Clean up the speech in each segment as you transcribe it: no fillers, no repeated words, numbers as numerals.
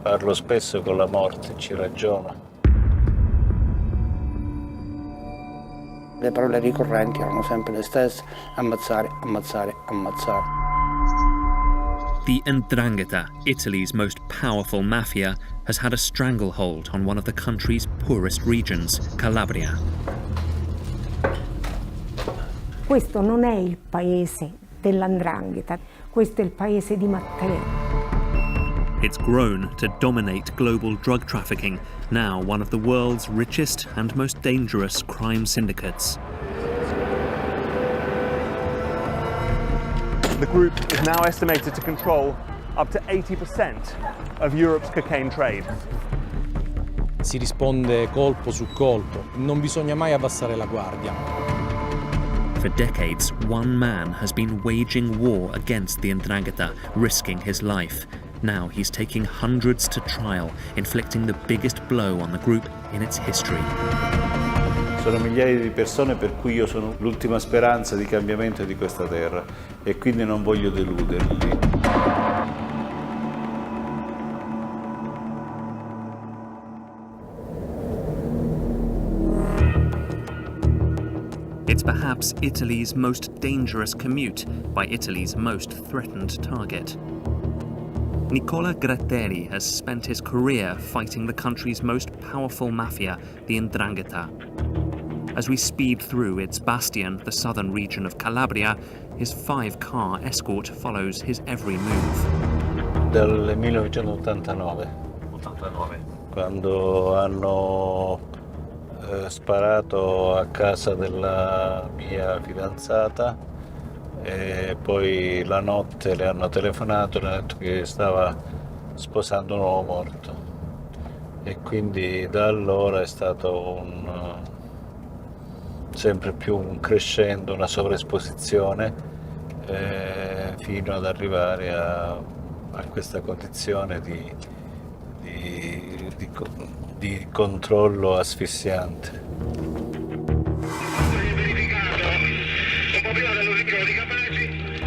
Parlo spesso con la morte, ci ragiono. Le parole ricorrenti erano sempre le stesse: ammazzare, ammazzare, ammazzare. The Ndrangheta, Italy's most powerful mafia, has had a stranglehold on one of the country's poorest regions, Calabria. Questo non è il paese dell''Ndrangheta, questo è il paese di Matteo. It's grown to dominate global drug trafficking, now one of the world's richest and most dangerous crime syndicates. The group is now estimated to control up to 80% of Europe's cocaine trade. Si risponde colpo su colpo, non bisogna mai abbassare la guardia. For decades, one man has been waging war against the Ndrangheta, risking his life. Now he's taking hundreds to trial, inflicting the biggest blow on the group in its history. Sono migliaia di persone per cui io sono l'ultima speranza di cambiamento di questa terra e quindi non voglio deluderli. It's perhaps Italy's most dangerous commute by Italy's most threatened target. Nicola Gratteri has spent his career fighting the country's most powerful mafia, the 'Ndrangheta. As we speed through its bastion, the southern region of Calabria, his 5-car escort follows his every move. Dal 1989, quando hanno sparato a casa della mia fidanzata e poi la notte le hanno telefonato e le hanno detto che stava sposando un uomo morto, e quindi da allora è stato sempre più un crescendo, una sovraesposizione, fino ad arrivare a questa condizione di controllo asfissiante.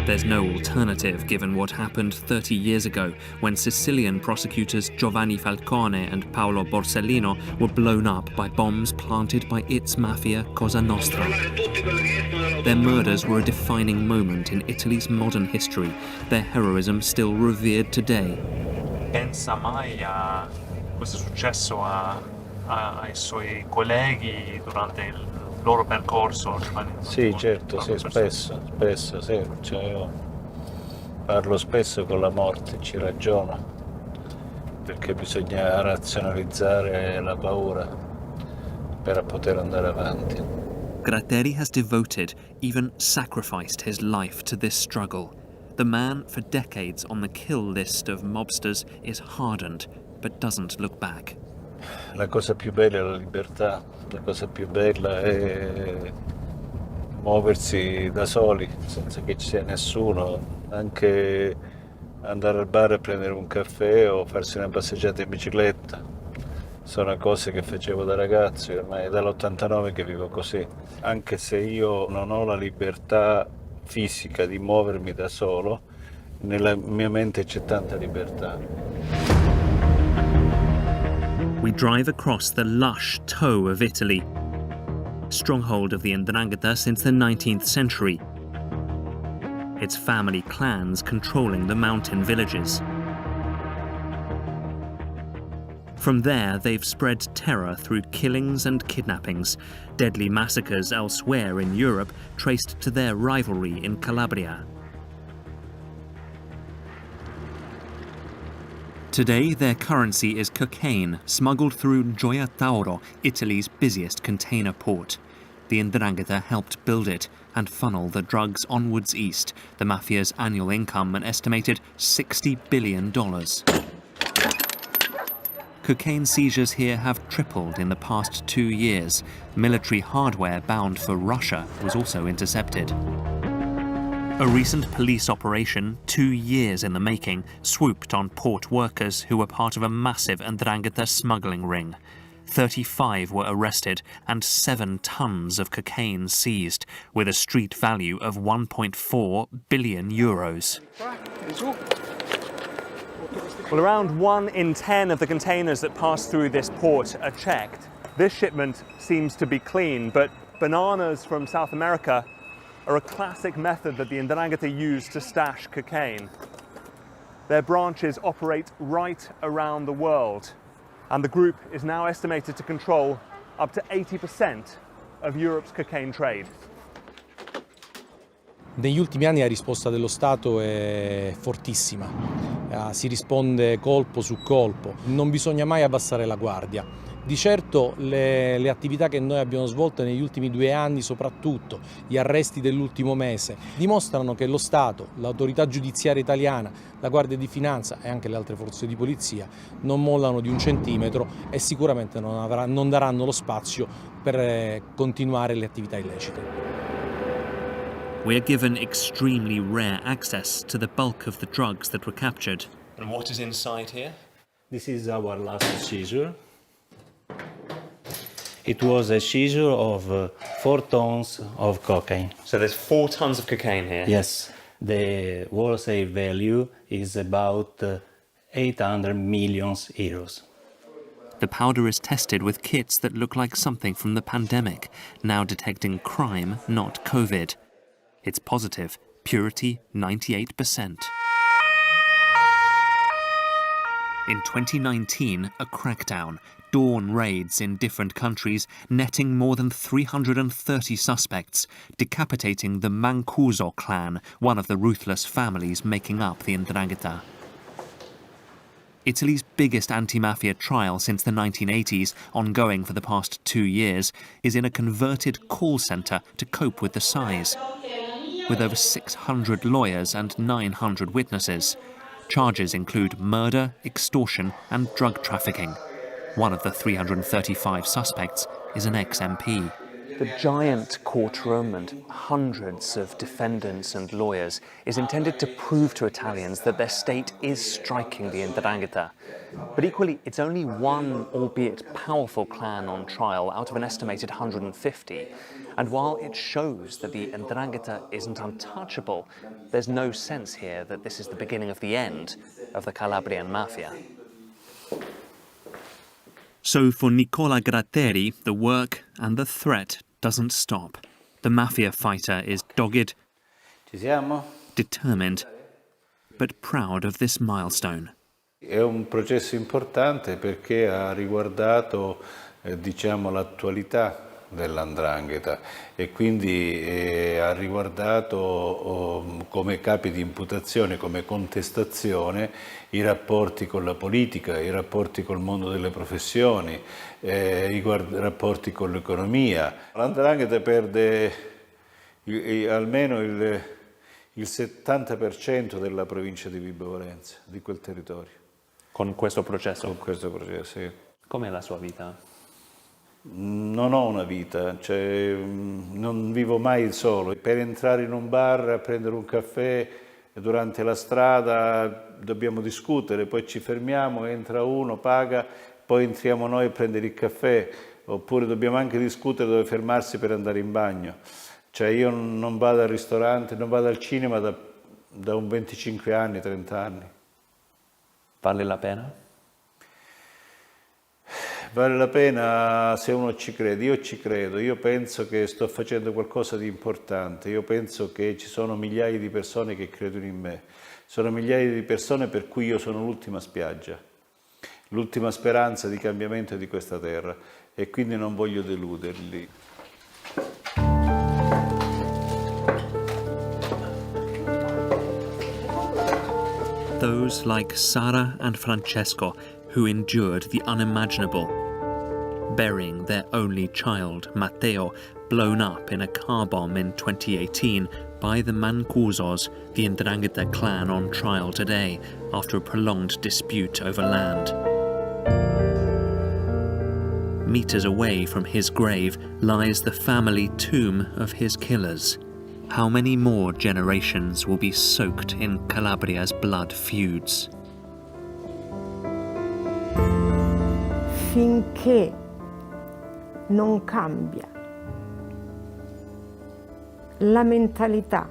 There's no alternative given what happened 30 years ago when Sicilian prosecutors Giovanni Falcone and Paolo Borsellino were blown up by bombs planted by its mafia Cosa Nostra. Their murders were a defining moment in Italy's modern history, their heroism still revered today. Pensa mai a questo successo ai suoi colleghi durante il loro percorso? Sì, certo, sì, spesso, sì. Cioè, io parlo spesso con la morte, ci ragiono, perché bisogna razionalizzare la paura per poter andare avanti. Gratteri has devoted, even sacrificed his life to this struggle. The man for decades on the kill list of mobsters is hardened, but doesn't look back. La cosa più bella è la libertà, la cosa più bella è muoversi da soli, senza che ci sia nessuno, anche andare al bar a prendere un caffè o farsi una passeggiata in bicicletta. Sono cose che facevo da ragazzo, ormai è dall'89 che vivo così. Anche se io non ho la libertà fisica di muovermi da solo, nella mia mente c'è tanta libertà. We drive across the lush toe of Italy, stronghold of the 'Ndrangheta since the 19th century. Its family clans controlling the mountain villages. From there, they've spread terror through killings and kidnappings, deadly massacres elsewhere in Europe traced to their rivalry in Calabria. Today, their currency is cocaine, smuggled through Gioia Tauro, Italy's busiest container port. The 'Ndrangheta helped build it and funnel the drugs onwards east, the mafia's annual income an estimated $60 billion. Cocaine seizures here have tripled in the past 2 years. Military hardware bound for Russia was also intercepted. A recent police operation, 2 years in the making, swooped on port workers who were part of a massive 'Ndrangheta smuggling ring. 35 were arrested and 7 tons of cocaine seized, with a street value of 1.4 billion euros. Well, around 1 in 10 of the containers that pass through this port are checked. This shipment seems to be clean, but bananas from South America are a classic method that the Ndrangheta use to stash cocaine. Their branches operate right around the world, and the group is now estimated to control up to 80% of Europe's cocaine trade. Negli ultimi anni la risposta dello Stato è fortissima, si risponde colpo su colpo, non bisogna mai abbassare la guardia. Di certo le attività che noi abbiamo svolto negli ultimi 2 anni, soprattutto gli arresti dell'ultimo mese, dimostrano che lo Stato, l'autorità giudiziaria italiana, la Guardia di Finanza e anche le altre forze di polizia non mollano di un centimetro e sicuramente non daranno lo spazio per continuare le attività illecite. We are given extremely rare access to the bulk of the drugs that were captured. And what is inside here? This is our last seizure. It was a seizure of 4 tons of cocaine. So there's 4 tons of cocaine here? Yes. The wholesale value is about 800 million euros. The powder is tested with kits that look like something from the pandemic, now detecting crime, not COVID. It's positive, purity 98%. In 2019, a crackdown, dawn raids in different countries, netting more than 330 suspects, decapitating the Mancuso clan, one of the ruthless families making up the Ndrangheta. Italy's biggest anti-mafia trial since the 1980s, ongoing for the past 2 years, is in a converted call centre to cope with the size. With over 600 lawyers and 900 witnesses. Charges include murder, extortion and drug trafficking. One of the 335 suspects is an ex-MP. The giant courtroom and hundreds of defendants and lawyers is intended to prove to Italians that their state is striking the Ndrangheta. But equally, it's only one, albeit powerful, clan on trial out of an estimated 150. And while it shows that the Ndrangheta isn't untouchable, there's no sense here that this is the beginning of the end of the Calabrian mafia. So for Nicola Gratteri, the work and the threat doesn't stop. The mafia fighter is dogged, Ci siamo? determined, but proud of this milestone. È un processo importante perché ha riguardato diciamo, l'attualità dell''Ndrangheta e quindi ha riguardato come capi di imputazione, come contestazione, i rapporti con la politica, i rapporti col mondo delle professioni, i rapporti con l'economia. L''Ndrangheta perde almeno il 70% della provincia di Vibo Valentia, di quel territorio. Con questo processo? Con questo processo, sì. Com'è la sua vita? Non ho una vita, cioè non vivo mai solo. Per entrare in un bar a prendere un caffè durante la strada dobbiamo discutere, poi ci fermiamo, entra uno, paga, poi entriamo noi a prendere il caffè, oppure dobbiamo anche discutere dove fermarsi per andare in bagno. Cioè io non vado al ristorante, non vado al cinema da un 25 anni, 30 anni. Vale la pena? Vale la pena se uno ci crede, io ci credo, io penso che sto facendo qualcosa di importante, io penso che ci sono migliaia di persone che credono in me, sono migliaia di persone per cui io sono l'ultima spiaggia, l'ultima speranza di cambiamento di questa terra e quindi non voglio deluderli. Those like Sara and Francesco who endured the unimaginable, burying their only child, Matteo, blown up in a car bomb in 2018 by the Mancusos, the Ndrangheta clan on trial today after a prolonged dispute over land. Meters away from his grave lies the family tomb of his killers. How many more generations will be soaked in Calabria's blood feuds? Finché non cambia la mentalità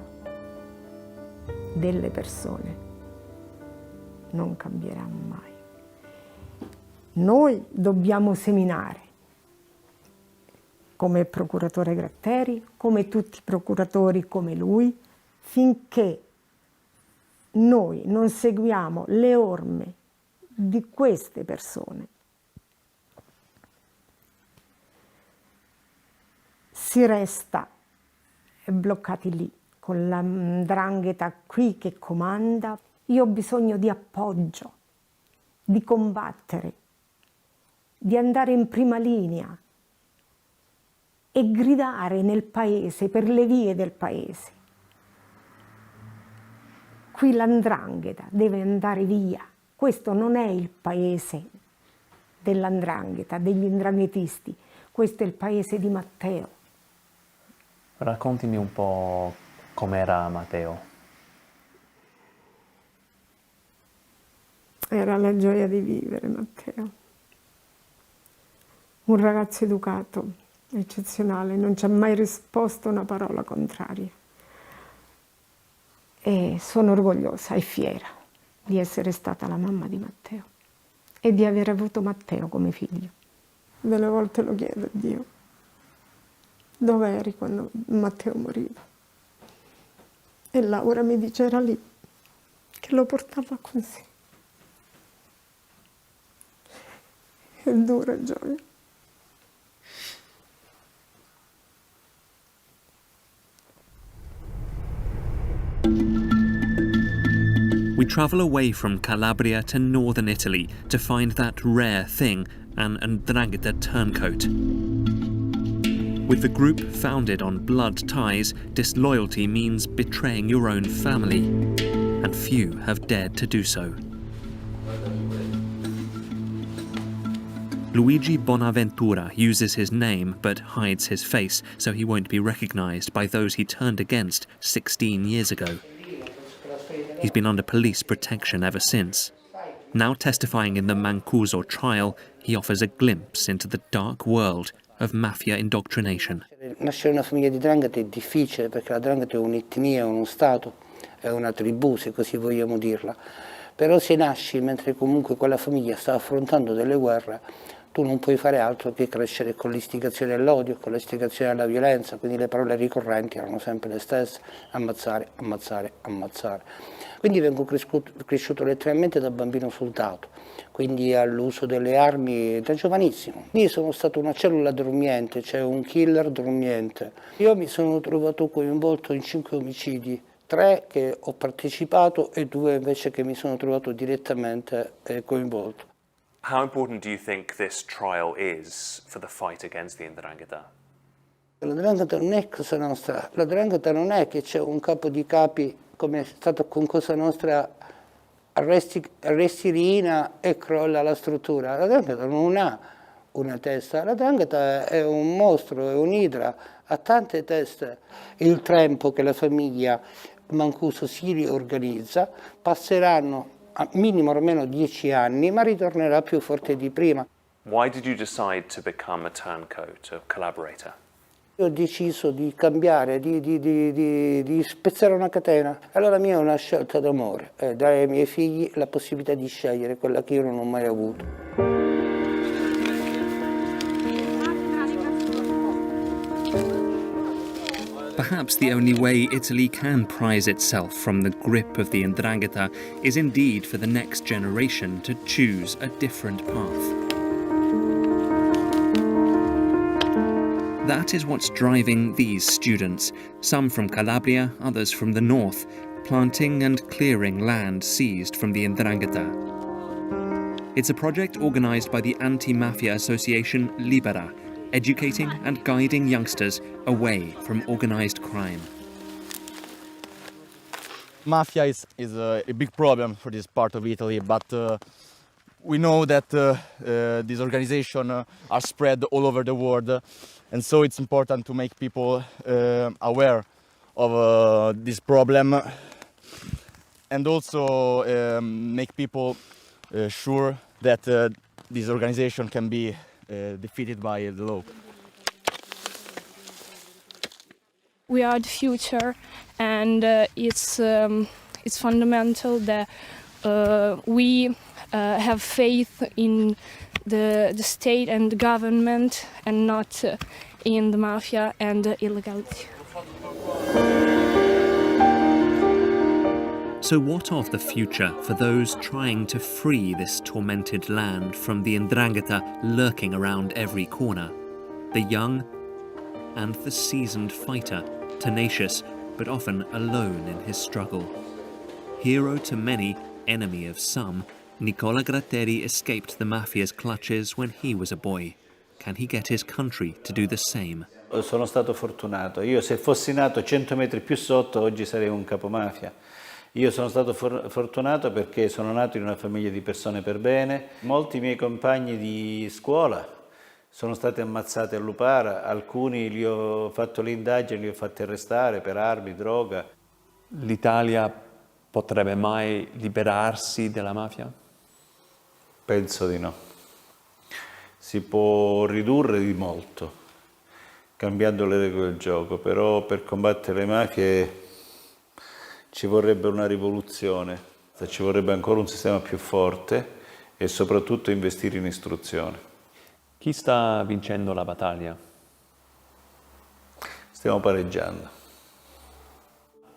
delle persone, non cambierà mai. Noi dobbiamo seminare, come il procuratore Gratteri, come tutti i procuratori come lui, finché noi non seguiamo le orme di queste persone. Si resta bloccati lì, con la 'ndrangheta qui che comanda. Io ho bisogno di appoggio, di combattere, di andare in prima linea e gridare nel paese, per le vie del paese. Qui la 'ndrangheta deve andare via. Questo non è il paese della 'ndrangheta, degli 'ndranghetisti, questo è il paese di Matteo. Raccontimi un po' com'era Matteo. Era la gioia di vivere, Matteo. Un ragazzo educato, eccezionale, non ci ha mai risposto una parola contraria. E sono orgogliosa e fiera di essere stata la mamma di Matteo e di aver avuto Matteo come figlio. Delle volte lo chiedo a Dio, dove eri quando Matteo moriva? E Laura mi dice era lì, che lo portava con sé. È dura gioia. We travel away from Calabria to northern Italy to find that rare thing, an Ndrangheta turncoat. With the group founded on blood ties, disloyalty means betraying your own family, and few have dared to do so. Luigi Bonaventura uses his name but hides his face so he won't be recognized by those he turned against 16 years ago. He's been under police protection ever since. Now testifying in the Mancuso trial, he offers a glimpse into the dark world of mafia indoctrination. Nascere una famiglia di 'ndrangheta è difficile perché la 'ndrangheta è un'etnia, uno stato, è una tribù, se così vogliamo dirla. Però se nasci mentre comunque quella famiglia sta affrontando delle guerre, tu non puoi fare altro che crescere con l'istigazione all'odio, con l'istigazione alla violenza, quindi le parole ricorrenti erano sempre le stesse: ammazzare, ammazzare, ammazzare. Quindi vengo cresciuto letteralmente da bambino soldato, quindi all'uso delle armi da giovanissimo. Io sono stato una cellula dormiente, cioè un killer dormiente. Io mi sono trovato coinvolto in 5 omicidi, 3 che ho partecipato e 2 invece che mi sono trovato direttamente coinvolto. How important do you think this trial is for the fight against the Ndrangheta? La 'ndrangheta non è Cosa Nostra, la 'ndrangheta non è che c'è un capo di capi come è stato con Cosa Nostra, arresti Rina e crolla la struttura. La 'ndrangheta non ha una testa, la 'ndrangheta è un mostro, è un'idra, ha tante teste. Il tempo che la famiglia Mancuso si riorganizza, passeranno a minimo almeno 10 anni, ma ritornerà più forte di prima. Why did you decide to become a turncoat, a collaborator? Io ho deciso di cambiare, di spezzare una catena. Allora la mia è una scelta d'amore, dare ai miei figli la possibilità di scegliere quella che io non ho mai avuto. Perhaps the only way Italy can prise itself from the grip of the 'Ndrangheta is indeed for the next generation to choose a different path. That is what's driving these students, some from Calabria, others from the north, planting and clearing land seized from the 'Ndrangheta. It's a project organised by the anti-mafia association Libera, educating and guiding youngsters away from organised crime. Mafia is a big problem for this part of Italy, but we know that these organizations are spread all over the world, and so it's important to make people aware of this problem, and also make people sure that this organization can be defeated by the law. We are the future, and it's fundamental that we have faith in the state and the government and not in the mafia and the illegality. So what of the future for those trying to free this tormented land from the 'Ndrangheta lurking around every corner? The young and the seasoned fighter, tenacious but often alone in his struggle. Hero to many, enemy of some, Nicola Gratteri escaped the mafia's clutches when he was a boy. Can he get his country to do the same? Sono stato fortunato. Io se fossi nato 100 metri più sotto oggi sarei un capomafia. Io sono stato fortunato perché sono nato in una famiglia di persone per bene. Molti miei compagni di scuola sono stati ammazzati a Lupara, alcuni li ho fatto le indagini, li ho fatti arrestare per armi, droga. L'Italia potrebbe mai liberarsi dalla mafia? Penso di no. Si può ridurre di molto, cambiando le regole del gioco, però per combattere le mafie ci vorrebbe una rivoluzione, ci vorrebbe ancora un sistema più forte e soprattutto investire in istruzione. Chi sta vincendo la battaglia? Stiamo pareggiando.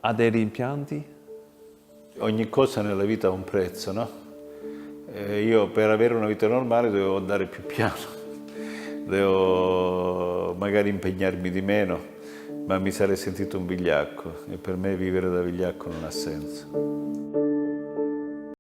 Ha dei rimpianti? Ogni cosa nella vita ha un prezzo, no? Io per avere una vita normale devo andare più piano, devo magari impegnarmi di meno, ma mi sarei sentito un vigliacco e per me vivere da vigliacco non ha senso.